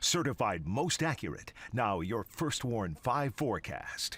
certified most accurate. Now your First Warn 5 forecast.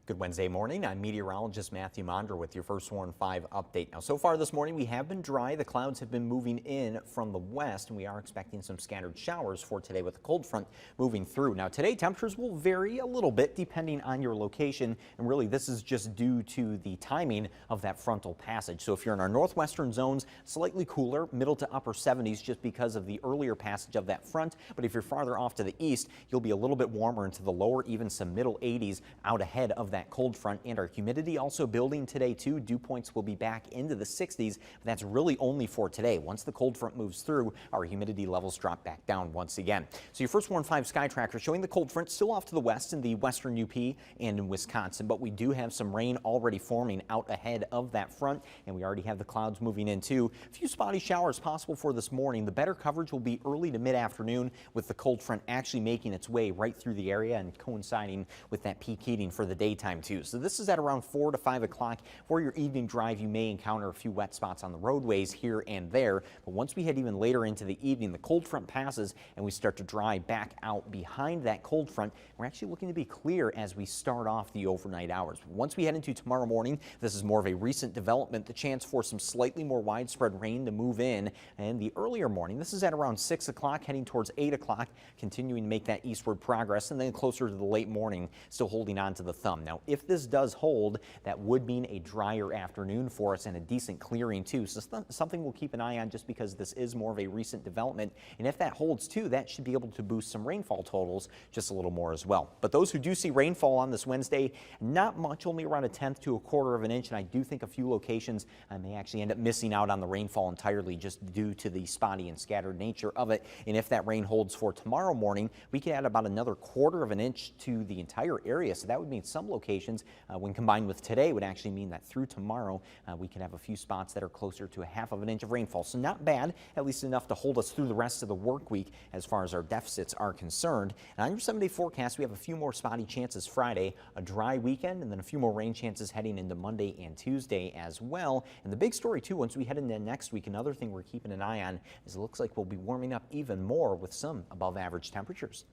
Good Wednesday morning. I'm meteorologist Mathieu Mondro with your First Warn 5 update. Now, so far this morning, we have been dry. The clouds have been moving in from the west, and we are expecting some scattered showers for today with the cold front moving through. Now, today, temperatures will vary a little bit depending on your location, and really this is just due to the timing of that frontal passage. So if you're in our northwestern zones, slightly cooler, middle to upper 70s just because of the earlier passage of that front. But if you're farther off to the east, you'll be a little bit warmer into the lower, even some middle 80s out ahead of that cold front. And our humidity also building today too. Dew points will be back into the 60s, but that's really only for today. Once the cold front moves through, our humidity levels drop back down once again. So your First Warn 5 sky tracker showing the cold front still off to the west in the western UP and in Wisconsin, but we do have some rain already forming out ahead of that front, and we already have the clouds moving in too. A few spotty showers possible for this morning. The better coverage will be early to mid-afternoon, with the cold front actually making its way right through the area and coinciding with that peak heating for the daytime too. So this is at around 4 to 5 o'clock. For your evening drive, you may encounter a few wet spots on the roadways here and there, but once we head even later into the evening, the cold front passes and we start to dry back out behind that cold front. We're actually looking to be clear as we start off the overnight hours. Once we head into tomorrow morning, this is more of a recent development, the chance for some slightly more widespread rain to move in. And the earlier morning, this is at around 6 o'clock, heading towards 8 o'clock, continuing to make that eastward progress, and then closer to the late morning, still holding on to the thumb. Now, if this does hold, that would mean a drier afternoon for us and a decent clearing too. So something we'll keep an eye on just because this is more of a recent development. And if that holds too, that should be able to boost some rainfall totals just a little more as well. But those who do see rainfall on this Wednesday, not much, only around 1/10 to 1/4 of an inch. And I do think a few locations may actually end up missing out on the rainfall entirely just due to the spotty and scattered nature of it. And if that rain holds for tomorrow morning, we could add about another 1/4 of an inch to the entire area. So that would mean some locations, when combined with today, would actually mean that through tomorrow we can have a few spots that are closer to 1/2 of an inch of rainfall. So not bad, at least enough to hold us through the rest of the work week as far as our deficits are concerned. And on your 7-day forecast, we have a few more spotty chances Friday, a dry weekend, and then a few more rain chances heading into Monday and Tuesday as well. And the big story too, once we head into next week, another thing we're keeping an eye on is it looks like we'll be warming up even more with some above average temperatures.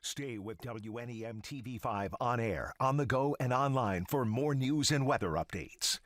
Stay with WNEM TV5 on air, on the go, and online for more news and weather updates.